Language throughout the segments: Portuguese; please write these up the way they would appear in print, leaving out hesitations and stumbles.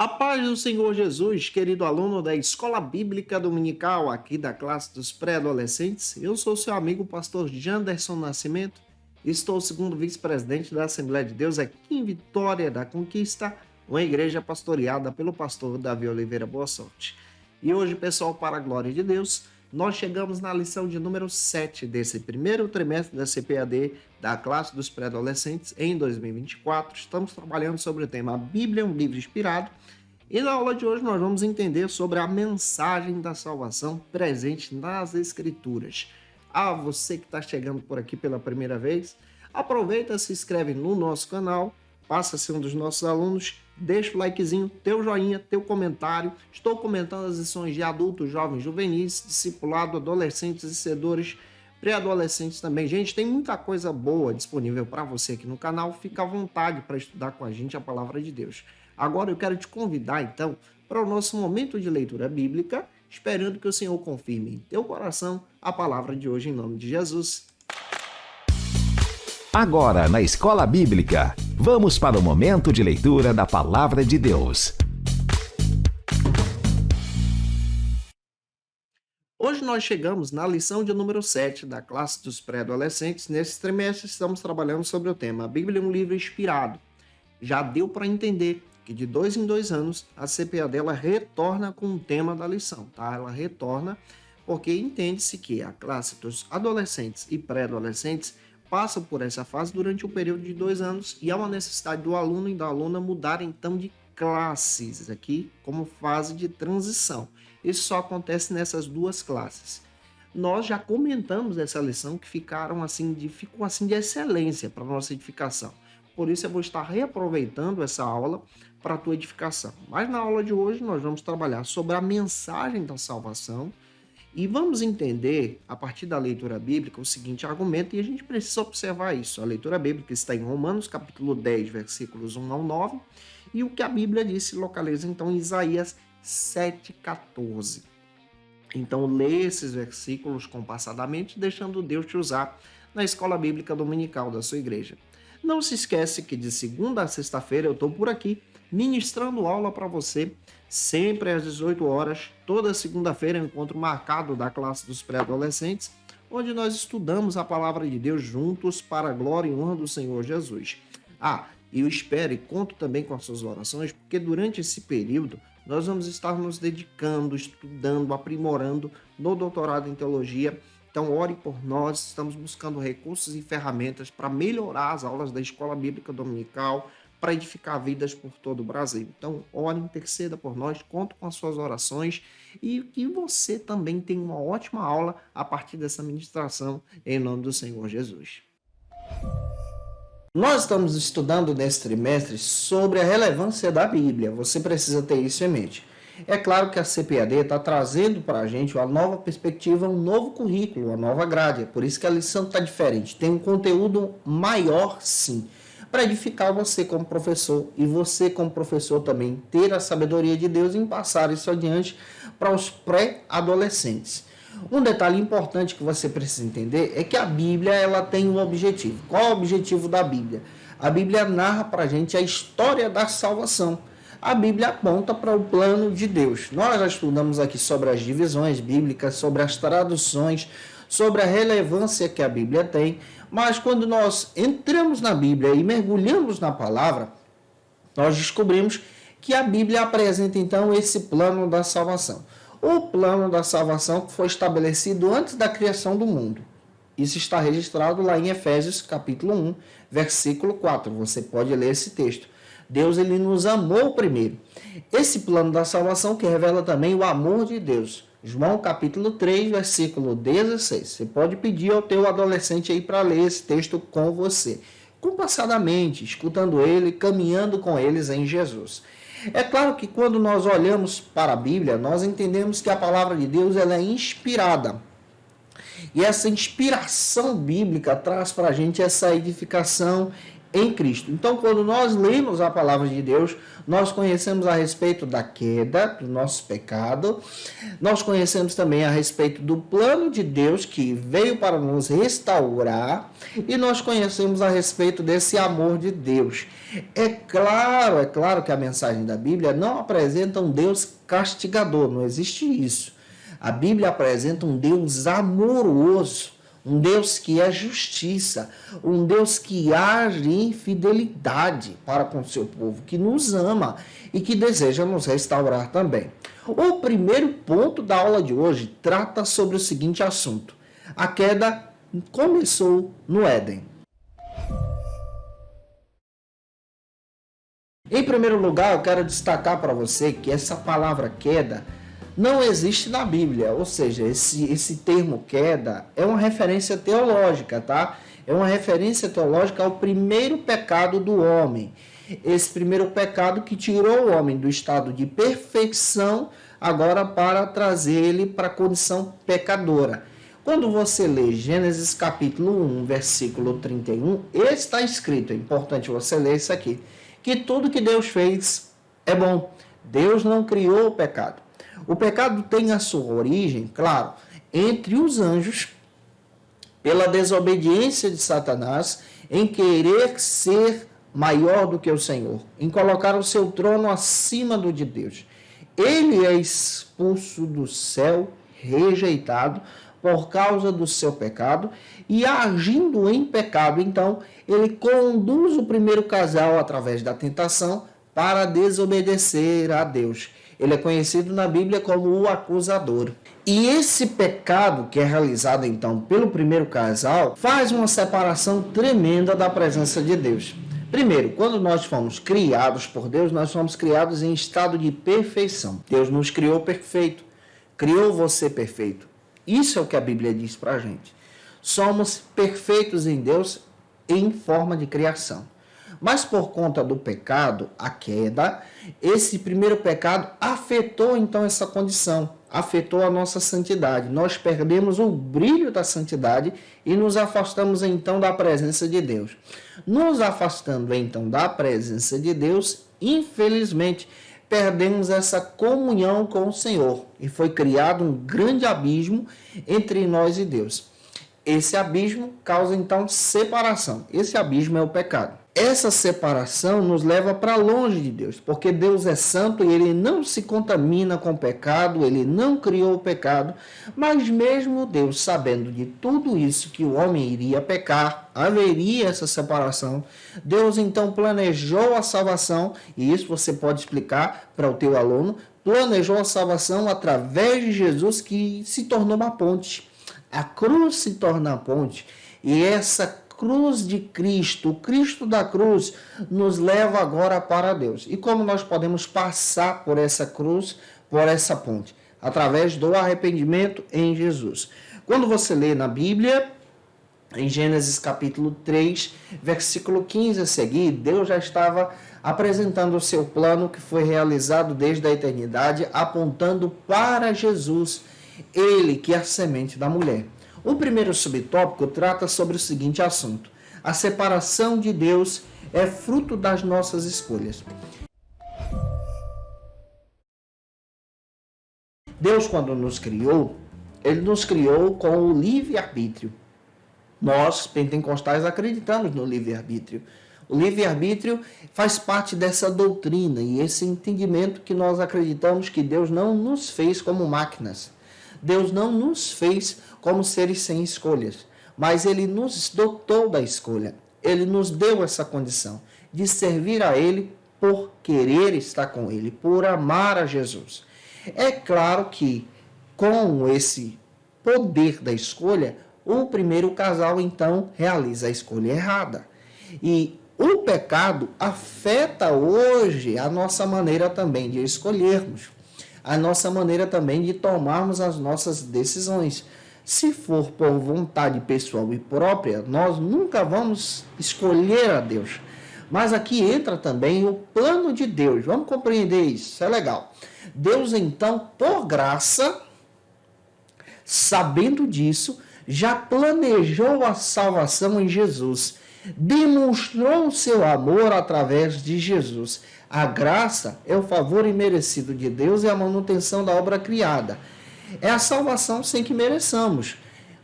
A paz do Senhor Jesus, querido aluno da Escola Bíblica Dominical, aqui da classe dos pré-adolescentes, eu sou seu amigo pastor Janderson Nascimento, estou segundo vice-presidente da Assembleia de Deus aqui em Vitória da Conquista, uma igreja pastoreada pelo pastor Davi Oliveira Boa Sorte. E hoje, pessoal, para a glória de Deus, nós chegamos na lição de número 7 desse primeiro trimestre da CPAD da classe dos pré-adolescentes em 2024. Estamos trabalhando sobre o tema A Bíblia é um livro inspirado. E na aula de hoje nós vamos entender sobre a mensagem da salvação presente nas Escrituras. Você que está chegando por aqui pela primeira vez, aproveita, se inscreve no nosso canal, passa a ser um dos nossos alunos, deixa o likezinho, teu joinha, teu comentário. Estou comentando as lições de adultos, jovens, juvenis, discipulado, adolescentes e cedores, pré-adolescentes também. Gente, tem muita coisa boa disponível para você aqui no canal. Fica à vontade para estudar com a gente a palavra de Deus. Agora eu quero te convidar, então, para o nosso momento de leitura bíblica, esperando que o Senhor confirme em teu coração a palavra de hoje em nome de Jesus. Agora, na Escola Bíblica, vamos para o momento de leitura da Palavra de Deus. Hoje nós chegamos na lição de número 7 da classe dos pré-adolescentes. Nesse trimestre estamos trabalhando sobre o tema A Bíblia é um livro inspirado. Já deu para entender que de 2 em 2 anos a CPAD dela retorna com o tema da lição, tá? Ela retorna porque entende-se que a classe dos adolescentes e pré-adolescentes passam por essa fase durante o período de 2 anos e há uma necessidade do aluno e da aluna mudar então de classes aqui como fase de transição. Isso só acontece nessas duas classes. Nós já comentamos essa lição que ficou assim de excelência para a nossa edificação. Por isso eu vou estar reaproveitando essa aula para a tua edificação. Mas na aula de hoje nós vamos trabalhar sobre a mensagem da salvação e vamos entender, a partir da leitura bíblica, o seguinte argumento, e a gente precisa observar isso. A leitura bíblica está em Romanos, capítulo 10, versículos 1 ao 9, e o que a Bíblia diz se localiza então em Isaías 7,14. Então lê esses versículos compassadamente, deixando Deus te usar na escola bíblica dominical da sua igreja. Não se esquece que de segunda a sexta-feira eu estou por aqui ministrando aula para você, sempre às 18 horas. Toda segunda-feira é um encontro marcado da classe dos pré-adolescentes, onde nós estudamos a palavra de Deus juntos para a glória e honra do Senhor Jesus. E eu espero e conto também com as suas orações, porque durante esse período nós vamos estar nos dedicando, estudando, aprimorando no doutorado em teologia. Então, ore por nós, estamos buscando recursos e ferramentas para melhorar as aulas da Escola Bíblica Dominical, para edificar vidas por todo o Brasil. Então, ore, interceda por nós, conto com as suas orações e que você também tenha uma ótima aula a partir dessa ministração, em nome do Senhor Jesus. Nós estamos estudando nesse trimestre sobre a relevância da Bíblia, você precisa ter isso em mente. É claro que a CPAD está trazendo para a gente uma nova perspectiva, um novo currículo, uma nova grade. É por isso que a lição está diferente. Tem um conteúdo maior, sim, para edificar você como professor e você como professor também ter a sabedoria de Deus em passar isso adiante para os pré-adolescentes. Um detalhe importante que você precisa entender é que a Bíblia ela tem um objetivo. Qual é o objetivo da Bíblia? A Bíblia narra para a gente a história da salvação. A Bíblia aponta para o plano de Deus. Nós já estudamos aqui sobre as divisões bíblicas, sobre as traduções, sobre a relevância que a Bíblia tem, mas quando nós entramos na Bíblia e mergulhamos na palavra, nós descobrimos que a Bíblia apresenta então esse plano da salvação. O plano da salvação que foi estabelecido antes da criação do mundo. Isso está registrado lá em Efésios capítulo 1, versículo 4. Você pode ler esse texto. Deus ele nos amou primeiro. Esse plano da salvação que revela também o amor de Deus. João capítulo 3, versículo 16. Você pode pedir ao teu adolescente aí para ler esse texto com você, compassadamente, escutando ele, caminhando com eles em Jesus. É claro que quando nós olhamos para a Bíblia, nós entendemos que a palavra de Deus ela é inspirada. E essa inspiração bíblica traz para a gente essa edificação em Cristo. Então, quando nós lemos a palavra de Deus, nós conhecemos a respeito da queda, do nosso pecado, nós conhecemos também a respeito do plano de Deus que veio para nos restaurar, e nós conhecemos a respeito desse amor de Deus. É claro que a mensagem da Bíblia não apresenta um Deus castigador, não existe isso. A Bíblia apresenta um Deus amoroso, um Deus que é justiça, um Deus que age em fidelidade para com o seu povo, que nos ama e que deseja nos restaurar também. O primeiro ponto da aula de hoje trata sobre o seguinte assunto: a queda começou no Éden. Em primeiro lugar, eu quero destacar para você que essa palavra queda não existe na Bíblia, ou seja, esse termo queda é uma referência teológica, tá? É uma referência teológica ao primeiro pecado do homem. Esse primeiro pecado que tirou o homem do estado de perfeição, agora para trazer ele para a condição pecadora. Quando você lê Gênesis capítulo 1, versículo 31, está escrito, é importante você ler isso aqui, que tudo que Deus fez é bom. Deus não criou o pecado. O pecado tem a sua origem, claro, entre os anjos, pela desobediência de Satanás, em querer ser maior do que o Senhor, em colocar o seu trono acima do de Deus. Ele é expulso do céu, rejeitado por causa do seu pecado, e agindo em pecado, então, ele conduz o primeiro casal através da tentação para desobedecer a Deus. Ele é conhecido na Bíblia como o acusador. E esse pecado que é realizado então pelo primeiro casal faz uma separação tremenda da presença de Deus. Primeiro, quando nós fomos criados por Deus, nós fomos criados em estado de perfeição. Deus nos criou perfeito, criou você perfeito. Isso é o que a Bíblia diz para a gente. Somos perfeitos em Deus em forma de criação. Mas por conta do pecado, a queda, esse primeiro pecado afetou então essa condição, afetou a nossa santidade. Nós perdemos o brilho da santidade e nos afastamos então da presença de Deus. Nos afastando então da presença de Deus, infelizmente, perdemos essa comunhão com o Senhor e foi criado um grande abismo entre nós e Deus. Esse abismo causa então separação. Esse abismo é o pecado. Essa separação nos leva para longe de Deus, porque Deus é santo e ele não se contamina com o pecado, ele não criou o pecado, mas mesmo Deus, sabendo de tudo isso, que o homem iria pecar, haveria essa separação, Deus então planejou a salvação, e isso você pode explicar para o teu aluno, planejou a salvação através de Jesus, que se tornou uma ponte. A cruz se torna a ponte, e essa cruz de Cristo, o Cristo da cruz, nos leva agora para Deus. E como nós podemos passar por essa cruz, por essa ponte? Através do arrependimento em Jesus. Quando você lê na Bíblia, em Gênesis capítulo 3, versículo 15 a seguir, Deus já estava apresentando o seu plano que foi realizado desde a eternidade, apontando para Jesus, ele que é a semente da mulher. O primeiro subtópico trata sobre o seguinte assunto: a separação de Deus é fruto das nossas escolhas. Deus, quando nos criou, ele nos criou com o livre-arbítrio. Nós, pentecostais, acreditamos no livre-arbítrio. O livre-arbítrio faz parte dessa doutrina e esse entendimento que nós acreditamos que Deus não nos fez como máquinas. Deus não nos fez como seres sem escolhas, mas ele nos dotou da escolha. Ele nos deu essa condição de servir a ele por querer estar com ele, por amar a Jesus. É claro que com esse poder da escolha, o primeiro casal então realiza a escolha errada. E o pecado afeta hoje a nossa maneira também de escolhermos, a nossa maneira também de tomarmos as nossas decisões. Se for por vontade pessoal e própria, nós nunca vamos escolher a Deus. Mas aqui entra também o plano de Deus. Vamos compreender isso, isso é legal. Deus, então, por graça, sabendo disso, já planejou a salvação em Jesus. demonstrou o seu amor através de Jesus. A graça é o favor imerecido de Deus e a manutenção da obra criada. É a salvação sem que mereçamos.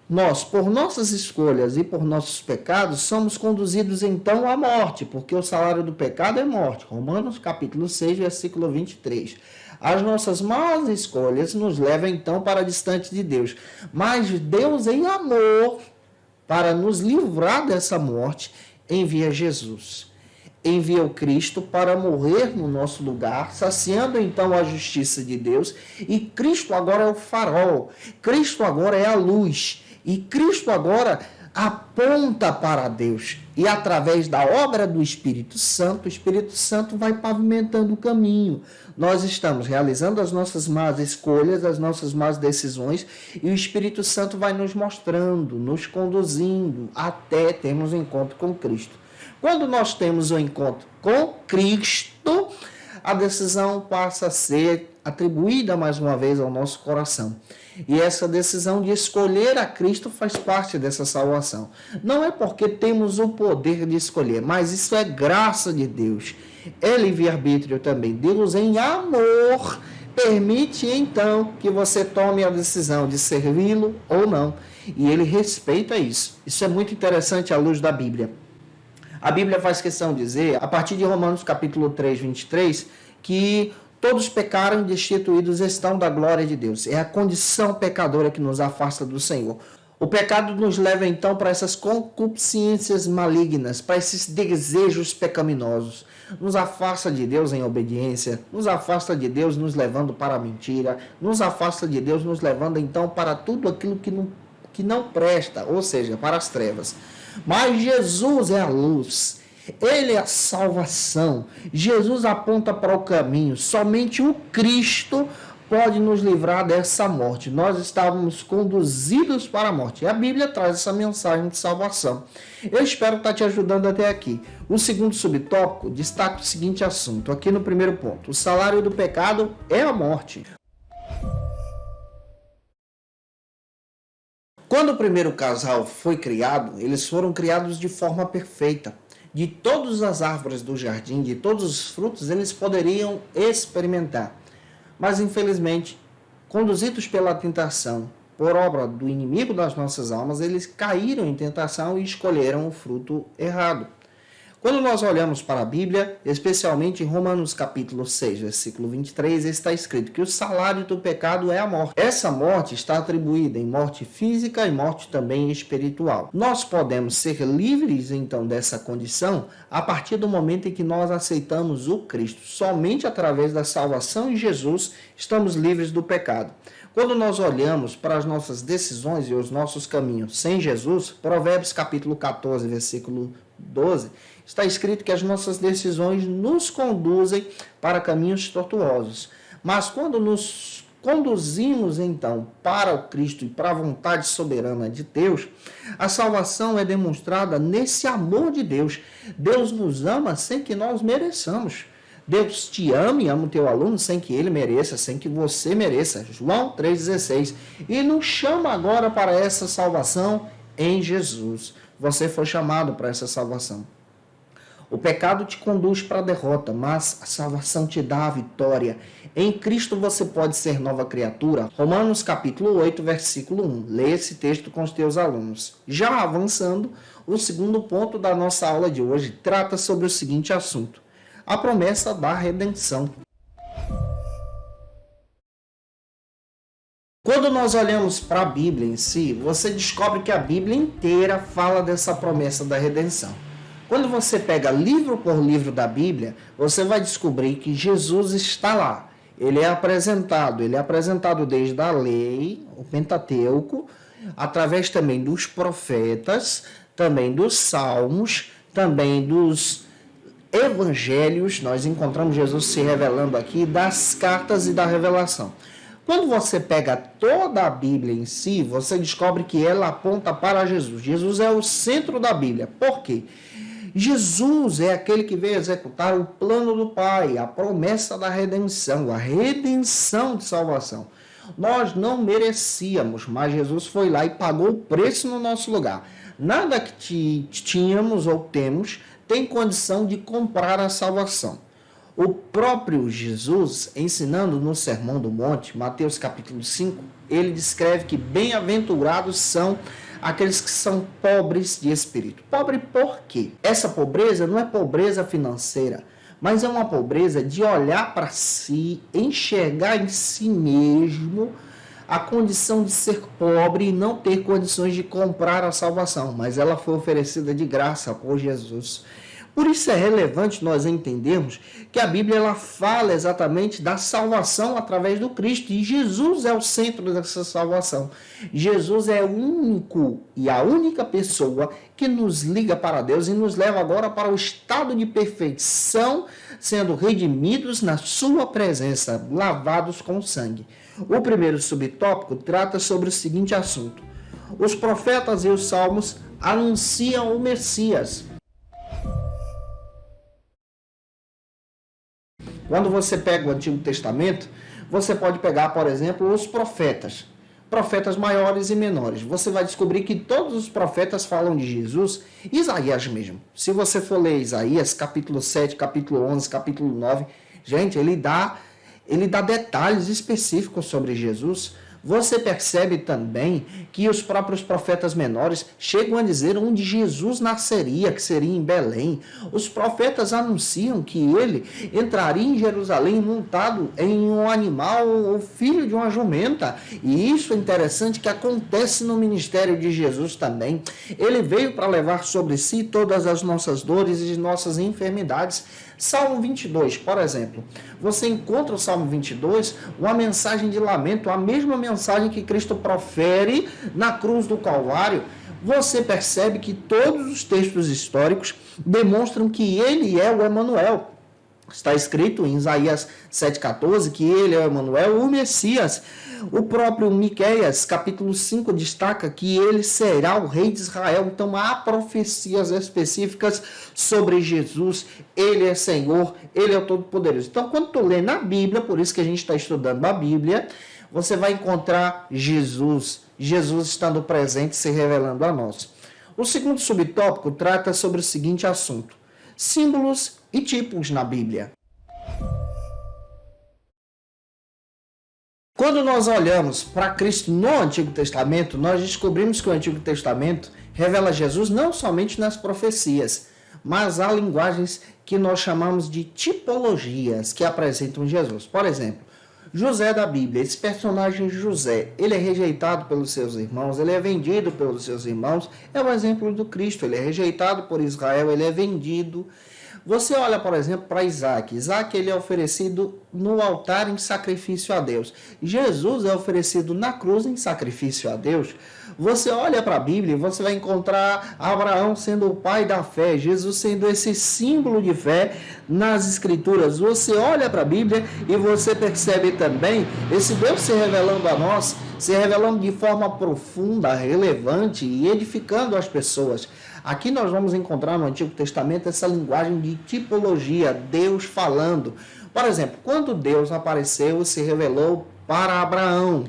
Nós, por nossas escolhas e por nossos pecados, somos conduzidos então à morte, porque o salário do pecado é morte. Romanos capítulo 6, versículo 23. As nossas más escolhas nos levam então para distante de Deus. Mas Deus, em amor, para nos livrar dessa morte, envia Jesus. Envia o Cristo para morrer no nosso lugar, saciando então a justiça de Deus. E Cristo agora é o farol. Cristo agora é a luz. E Cristo agora aponta para Deus. E através da obra do Espírito Santo, o Espírito Santo vai pavimentando o caminho. Nós estamos realizando as nossas más escolhas, as nossas más decisões, e o Espírito Santo vai nos mostrando, nos conduzindo, até termos um encontro com Cristo. Quando nós temos um encontro com Cristo, a decisão passa a ser atribuída mais uma vez ao nosso coração. E essa decisão de escolher a Cristo faz parte dessa salvação. Não é porque temos o poder de escolher, mas isso é graça de Deus. É livre-arbítrio também. Deus, em amor, permite então que você tome a decisão de servi-lo ou não. E ele respeita isso. Isso é muito interessante à luz da Bíblia. A Bíblia faz questão de dizer, a partir de Romanos capítulo 3, 23, que todos pecaram e destituídos estão da glória de Deus. É a condição pecadora que nos afasta do Senhor. O pecado nos leva então para essas concupiscências malignas, para esses desejos pecaminosos. Nos afasta de Deus em obediência, nos afasta de Deus nos levando para a mentira, nos afasta de Deus nos levando então para tudo aquilo que não presta, ou seja, para as trevas. Mas Jesus é a luz. Ele é a salvação. Jesus aponta para o caminho. Somente o Cristo pode nos livrar dessa morte. Nós estávamos conduzidos para a morte. E a Bíblia traz essa mensagem de salvação. Eu espero estar te ajudando até aqui. O segundo subtópico destaca o seguinte assunto. Aqui no primeiro ponto. O salário do pecado é a morte. Quando o primeiro casal foi criado, eles foram criados de forma perfeita. De todas as árvores do jardim, de todos os frutos, eles poderiam experimentar. Mas, infelizmente, conduzidos pela tentação, por obra do inimigo das nossas almas, eles caíram em tentação e escolheram o fruto errado. Quando nós olhamos para a Bíblia, especialmente em Romanos capítulo 6, versículo 23, está escrito que o salário do pecado é a morte. Essa morte está atribuída em morte física e morte também espiritual. Nós podemos ser livres, então, dessa condição a partir do momento em que nós aceitamos o Cristo. Somente através da salvação em Jesus estamos livres do pecado. Quando nós olhamos para as nossas decisões e os nossos caminhos sem Jesus, Provérbios capítulo 14, versículo 12, está escrito que as nossas decisões nos conduzem para caminhos tortuosos. Mas quando nos conduzimos, então, para o Cristo e para a vontade soberana de Deus, a salvação é demonstrada nesse amor de Deus. Deus nos ama sem que nós mereçamos. Deus te ama e ama o teu aluno sem que ele mereça, sem que você mereça. João 3,16. E nos chama agora para essa salvação em Jesus. Você foi chamado para essa salvação. O pecado te conduz para a derrota, mas a salvação te dá a vitória. Em Cristo você pode ser nova criatura. Romanos capítulo 8, versículo 1. Lê esse texto com os teus alunos. Já avançando, o segundo ponto da nossa aula de hoje trata sobre o seguinte assunto: a promessa da redenção. Quando nós olhamos para a Bíblia em si, você descobre que a Bíblia inteira fala dessa promessa da redenção. Quando você pega livro por livro da Bíblia, você vai descobrir que Jesus está lá. Ele é apresentado desde a lei, o Pentateuco, através também dos profetas, também dos salmos, também dos evangelhos. Nós encontramos Jesus se revelando aqui, das cartas e da revelação. Quando você pega toda a Bíblia em si, você descobre que ela aponta para Jesus. Jesus é o centro da Bíblia. Por quê? Jesus é aquele que veio executar o plano do Pai, a promessa da redenção, a redenção de salvação. Nós não merecíamos, mas Jesus foi lá e pagou o preço no nosso lugar. Nada que tínhamos ou temos tem condição de comprar a salvação. O próprio Jesus, ensinando no Sermão do Monte, Mateus capítulo 5, ele descreve que bem-aventurados são aqueles que são pobres de espírito. Pobre por quê? Essa pobreza não é pobreza financeira, mas é uma pobreza de olhar para si, enxergar em si mesmo a condição de ser pobre e não ter condições de comprar a salvação, mas ela foi oferecida de graça por Jesus. Por isso é relevante nós entendermos que a Bíblia ela fala exatamente da salvação através do Cristo, e Jesus é o centro dessa salvação. Jesus é o único e a única pessoa que nos liga para Deus e nos leva agora para o estado de perfeição, sendo redimidos na sua presença, lavados com sangue. O primeiro subtópico trata sobre o seguinte assunto: os profetas e os salmos anunciam o Messias. Quando você pega o Antigo Testamento, você pode pegar, por exemplo, os profetas maiores e menores. Você vai descobrir que todos os profetas falam de Jesus. Isaías mesmo. Se você for ler Isaías, capítulo 7, capítulo 11, capítulo 9, gente, ele dá detalhes específicos sobre Jesus. Você percebe também que os próprios profetas menores chegam a dizer onde Jesus nasceria, que seria em Belém. Os profetas anunciam que ele entraria em Jerusalém montado em um animal, o filho de uma jumenta. E isso é interessante que acontece no ministério de Jesus também. Ele veio para levar sobre si todas as nossas dores e nossas enfermidades. Salmo 22, por exemplo, você encontra o Salmo 22, uma mensagem de lamento, a mesma mensagem que Cristo profere na cruz do Calvário. Você percebe que todos os textos históricos demonstram que ele é o Emanuel. Está escrito em Isaías 7,14 que ele é o Emanuel, o Messias. O próprio Miqueias, capítulo 5, destaca que ele será o rei de Israel. Então há profecias específicas sobre Jesus. Ele é Senhor, ele é o Todo-Poderoso. Então quando tu lê na Bíblia, por isso que a gente está estudando a Bíblia, você vai encontrar Jesus estando presente, se revelando a nós. O segundo subtópico trata sobre o seguinte assunto: símbolos e tipos na Bíblia. Quando nós olhamos para Cristo no Antigo Testamento, nós descobrimos que o Antigo Testamento revela Jesus não somente nas profecias, mas há linguagens que nós chamamos de tipologias que apresentam Jesus. Por exemplo, José da Bíblia, esse personagem José, ele é rejeitado pelos seus irmãos, ele é vendido pelos seus irmãos, é um exemplo do Cristo, ele é rejeitado por Israel, ele é vendido. Você olha, por exemplo, para Isaac. Isaac ele é oferecido no altar em sacrifício a Deus. Jesus é oferecido na cruz em sacrifício a Deus. Você olha para a Bíblia e você vai encontrar Abraão sendo o pai da fé, Jesus sendo esse símbolo de fé nas Escrituras. Você olha para a Bíblia e você percebe também esse Deus se revelando a nós, se revelando de forma profunda, relevante e edificando as pessoas. Aqui nós vamos encontrar no Antigo Testamento essa linguagem de tipologia, Deus falando. Por exemplo, quando Deus apareceu e se revelou para Abraão,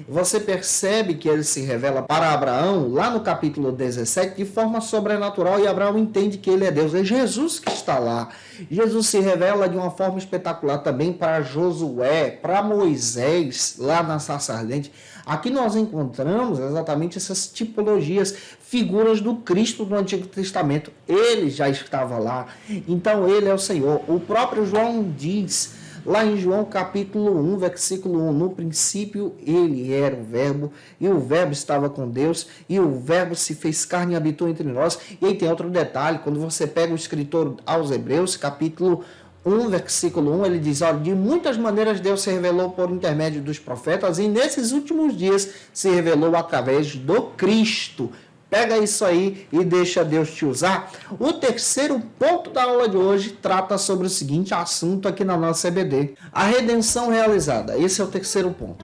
você percebe que ele se revela para Abraão lá no capítulo 17 de forma sobrenatural, e Abraão entende que ele é Deus. É Jesus que está lá. Jesus se revela de uma forma espetacular também para Josué, para Moisés, lá na sarça ardente. Aqui nós encontramos exatamente essas tipologias, figuras do Cristo do Antigo Testamento. Ele já estava lá, então ele é o Senhor. O próprio João diz, lá em João capítulo 1, versículo 1, no princípio ele era o Verbo, e o Verbo estava com Deus, e o Verbo se fez carne e habitou entre nós. E aí tem outro detalhe, quando você pega o escritor aos Hebreus, capítulo 1, versículo 1, ele diz, olha, de muitas maneiras Deus se revelou por intermédio dos profetas, e nesses últimos dias se revelou através do Cristo. Pega isso aí e deixa Deus te usar. O terceiro ponto da aula de hoje trata sobre o seguinte assunto aqui na nossa EBD. A redenção realizada. Esse é o terceiro ponto.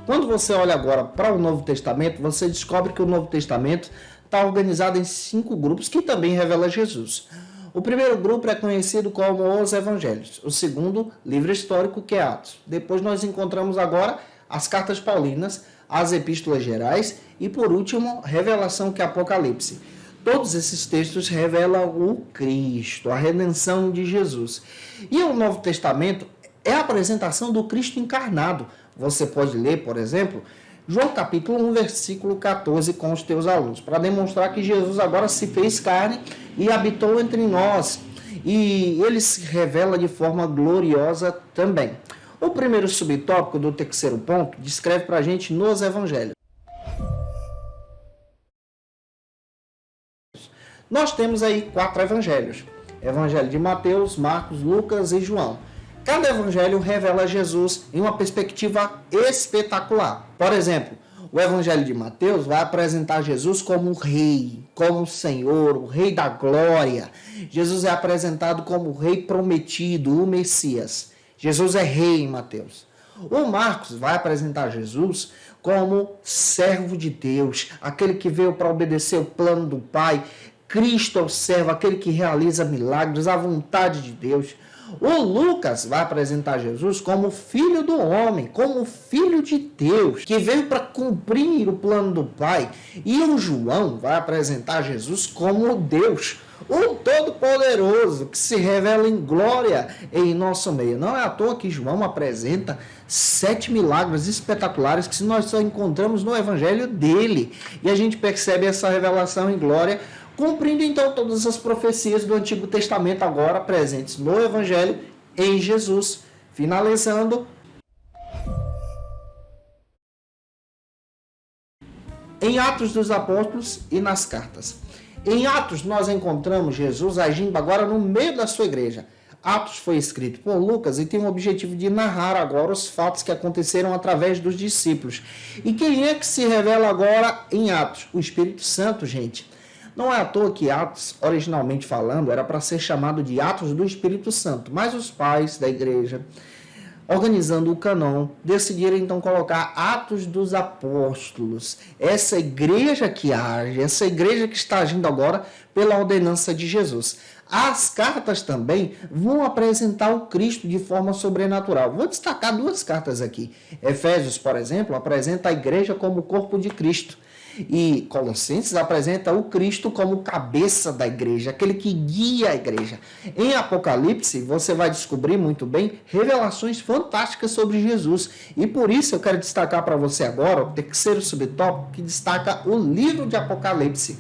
Quando você olha agora para o Novo Testamento, você descobre que o Novo Testamento está organizado em 5 grupos que também revela Jesus. O primeiro grupo é conhecido como os Evangelhos. O segundo, livro histórico, que é Atos. Depois nós encontramos agora as cartas paulinas, as epístolas gerais e, por último, revelação, que é Apocalipse. Todos esses textos revelam o Cristo, a redenção de Jesus. E o Novo Testamento é a apresentação do Cristo encarnado. Você pode ler, por exemplo, João capítulo 1, versículo 14 com os teus alunos, para demonstrar que Jesus agora se fez carne e habitou entre nós. E ele se revela de forma gloriosa também. O primeiro subtópico do terceiro ponto descreve para a gente nos evangelhos. Nós temos aí 4 evangelhos. Evangelho de Mateus, Marcos, Lucas e João. Cada evangelho revela Jesus em uma perspectiva espetacular. Por exemplo, o evangelho de Mateus vai apresentar Jesus como o rei, como o Senhor, o rei da glória. Jesus é apresentado como o rei prometido, o Messias. Jesus é rei em Mateus. O Marcos vai apresentar Jesus como servo de Deus, aquele que veio para obedecer o plano do Pai. Cristo é o servo, aquele que realiza milagres, a vontade de Deus. O Lucas vai apresentar Jesus como filho do homem, como filho de Deus, que veio para cumprir o plano do Pai. E o João vai apresentar Jesus como Deus, o Todo-Poderoso, que se revela em glória em nosso meio. Não é à toa que João apresenta 7 milagres espetaculares que nós só encontramos no evangelho dele. E a gente percebe essa revelação em glória, cumprindo então todas as profecias do Antigo Testamento agora presentes no Evangelho em Jesus. Finalizando, em Atos dos Apóstolos e nas cartas. Em Atos nós encontramos Jesus agindo agora no meio da sua igreja. Atos foi escrito por Lucas e tem o objetivo de narrar agora os fatos que aconteceram através dos discípulos. E quem é que se revela agora em Atos? O Espírito Santo, gente. Não é à toa que Atos, originalmente falando, era para ser chamado de Atos do Espírito Santo, mas os pais da igreja, organizando o cânon, decidiram então colocar Atos dos Apóstolos. Essa igreja que age, essa igreja que está agindo agora pela ordenança de Jesus. As cartas também vão apresentar o Cristo de forma sobrenatural. Vou destacar 2 cartas aqui. Efésios, por exemplo, apresenta a igreja como o corpo de Cristo. E Colossenses apresenta o Cristo como cabeça da igreja, aquele que guia a igreja. Em Apocalipse, você vai descobrir muito bem revelações fantásticas sobre Jesus. E por isso eu quero destacar para você agora o terceiro subtópico, que destaca o livro de Apocalipse.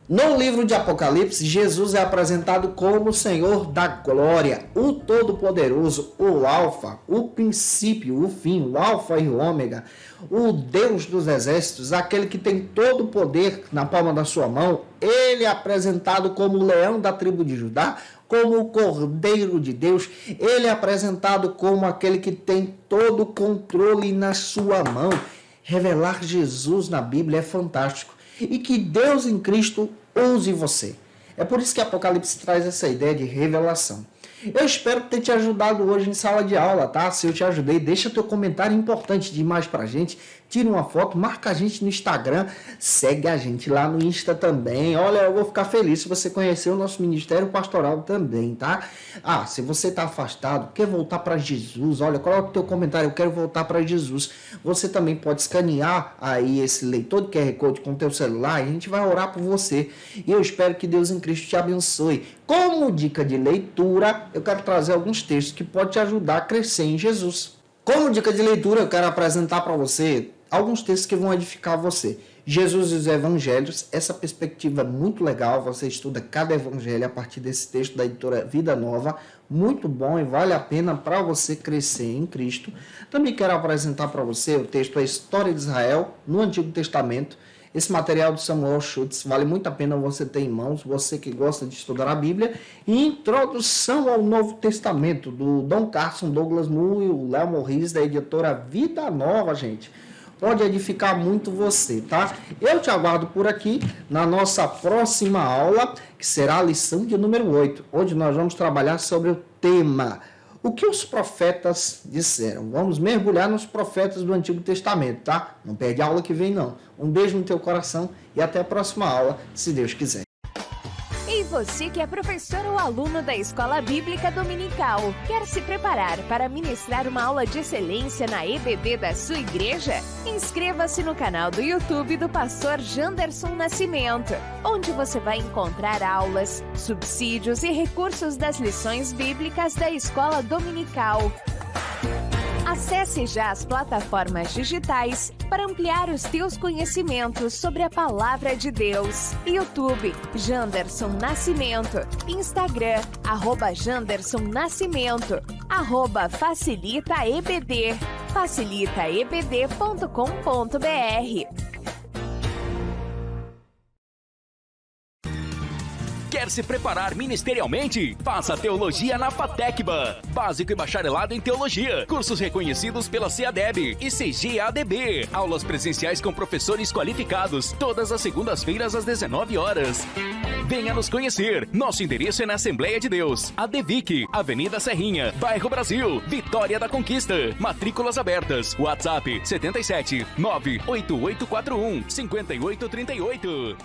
No livro de Apocalipse, Jesus é apresentado como o Senhor da glória, o Todo-Poderoso, o Alfa, o princípio, o fim, o Alfa e o Ômega, o Deus dos exércitos, aquele que tem todo o poder na palma da sua mão. Ele é apresentado como o leão da tribo de Judá, como o Cordeiro de Deus. Ele é apresentado como aquele que tem todo o controle na sua mão. Revelar Jesus na Bíblia é fantástico. E que Deus em Cristo use você. É por isso que Apocalipse traz essa ideia de revelação. Eu espero ter te ajudado hoje em sala de aula, tá? Se eu te ajudei, deixa teu comentário importante demais pra gente. Tira uma foto, marca a gente no Instagram, segue a gente lá no Insta também. Olha, eu vou ficar feliz se você conhecer o nosso Ministério Pastoral também, tá? Ah, se você tá afastado, quer voltar para Jesus, olha, coloca o teu comentário, eu quero voltar para Jesus. Você também pode escanear aí esse leitor de QR Code com o teu celular e a gente vai orar por você. E eu espero que Deus em Cristo te abençoe. Como dica de leitura, eu quero trazer alguns textos que podem te ajudar a crescer em Jesus. Como dica de leitura, eu quero apresentar para você alguns textos que vão edificar você. Jesus e os Evangelhos, essa perspectiva é muito legal, você estuda cada evangelho a partir desse texto da editora Vida Nova, muito bom e vale a pena para você crescer em Cristo. Também quero apresentar para você o texto A História de Israel no Antigo Testamento. Esse material do Samuel Schultz vale muito a pena você ter em mãos, você que gosta de estudar a Bíblia. E Introdução ao Novo Testamento, do Don Carson, Douglas Moo e o Léo Morris, da editora Vida Nova, gente. Pode edificar muito você, tá? Eu te aguardo por aqui na nossa próxima aula, que será a lição de número 8, onde nós vamos trabalhar sobre o tema o que os profetas disseram. Vamos mergulhar nos profetas do Antigo Testamento, tá? Não perde a aula que vem, não. Um beijo no teu coração e até a próxima aula, se Deus quiser. E você que é professor ou aluno da Escola Bíblica Dominical, quer se preparar para ministrar uma aula de excelência na EBD da sua igreja? Inscreva-se no canal do YouTube do pastor Janderson Nascimento, onde você vai encontrar aulas, subsídios e recursos das lições bíblicas da Escola Dominical. Acesse já as plataformas digitais para ampliar os teus conhecimentos sobre a Palavra de Deus. YouTube, Janderson Nascimento. Instagram, @Janderson Nascimento. @FacilitaEBD. facilitaebd.com.br. Quer se preparar ministerialmente? Faça Teologia na FATECBA. Básico e bacharelado em Teologia. Cursos reconhecidos pela CEADEB e CGADB. Aulas presenciais com professores qualificados. Todas as segundas-feiras às 19 horas. Venha nos conhecer. Nosso endereço é na Assembleia de Deus. ADVIC, Avenida Serrinha, Bairro Brasil, Vitória da Conquista. Matrículas abertas. WhatsApp 77 98841 5838.